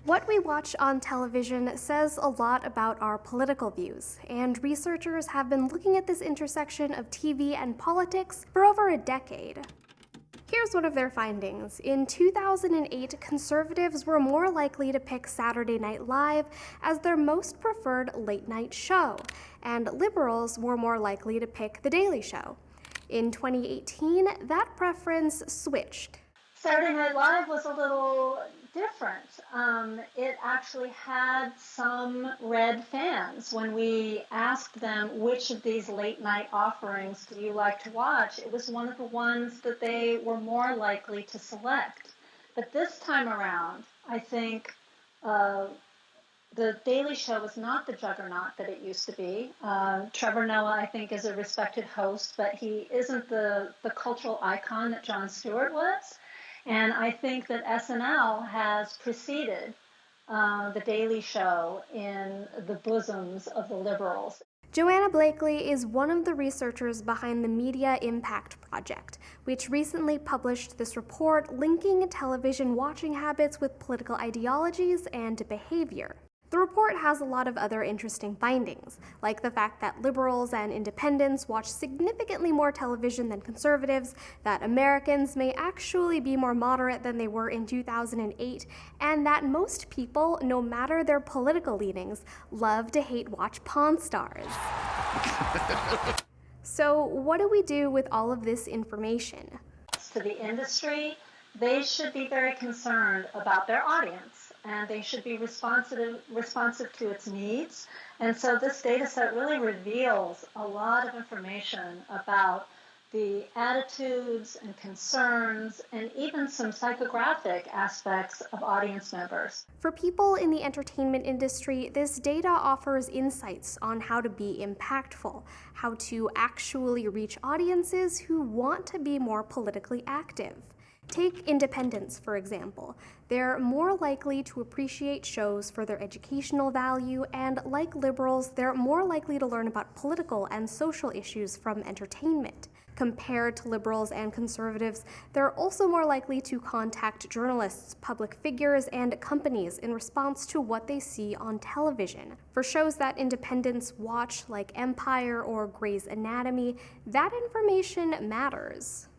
What we watch on television says a lot about our political views, and researchers have been looking at this intersection of TV and politics for over a decade. Here's one of their findings. In 2008, conservatives were more likely to pick Saturday Night Live as their most preferred late-night show, and liberals were more likely to pick The Daily Show. In 2018, that preference switched. Saturday Night Live was a little different. It actually had some red fans. When we asked them which of these late night offerings do you like to watch, it was one of the ones that they were more likely to select. But this time around, I think the Daily Show was not the juggernaut that it used to be. Trevor Noah, I think, is a respected host, but he isn't the cultural icon that Jon Stewart was. And I think that SNL has preceded The Daily Show in the bosoms of the liberals. Joanna Blakely is one of the researchers behind the Media Impact Project, which recently published this report linking television watching habits with political ideologies and behavior. The report has a lot of other interesting findings, like the fact that liberals and independents watch significantly more television than conservatives, that Americans may actually be more moderate than they were in 2008, and that most people, no matter their political leanings, love to hate watch Pawn Stars. So what do we do with all of this information? To the industry, they should be very concerned about their audience, and they should be responsive to its needs. And so this data set really reveals a lot of information about the attitudes and concerns and even some psychographic aspects of audience members. For people in the entertainment industry, this data offers insights on how to be impactful, how to actually reach audiences who want to be more politically active. Take independents, for example. They're more likely to appreciate shows for their educational value, and like liberals, they're more likely to learn about political and social issues from entertainment. Compared to liberals and conservatives, they're also more likely to contact journalists, public figures, and companies in response to what they see on television. For shows that independents watch, like Empire or Grey's Anatomy, that information matters.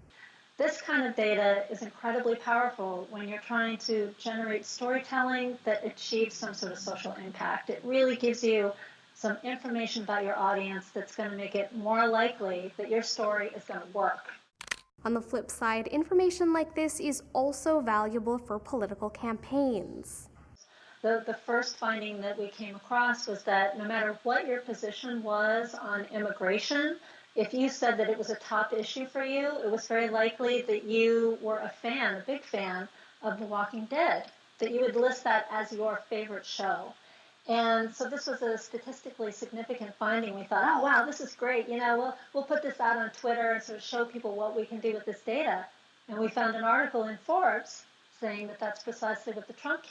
This kind of data is incredibly powerful when you're trying to generate storytelling that achieves some sort of social impact. It really gives you some information about your audience that's going to make it more likely that your story is going to work. On the flip side, information like this is also valuable for political campaigns. The first finding that we came across was that no matter what your position was on immigration, if you said that it was a top issue for you, it was very likely that you were a big fan of The Walking Dead, that you would list that as your favorite show. And so this was a statistically significant finding. We thought, oh, wow, this is great. We'll put this out on Twitter and sort of show people what we can do with this data. And we found an article in Forbes saying that that's precisely what the Trump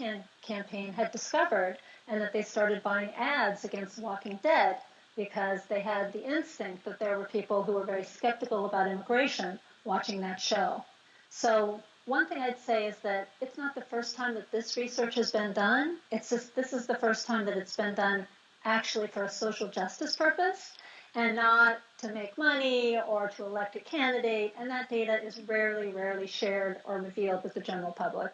campaign had discovered, and that they started buying ads against The Walking Dead because they had the instinct that there were people who were very skeptical about immigration watching that show. So one thing I'd say is that it's not the first time that this research has been done. It's just this is the first time that it's been done actually for a social justice purpose and not to make money or to elect a candidate. And that data is rarely shared or revealed with the general public.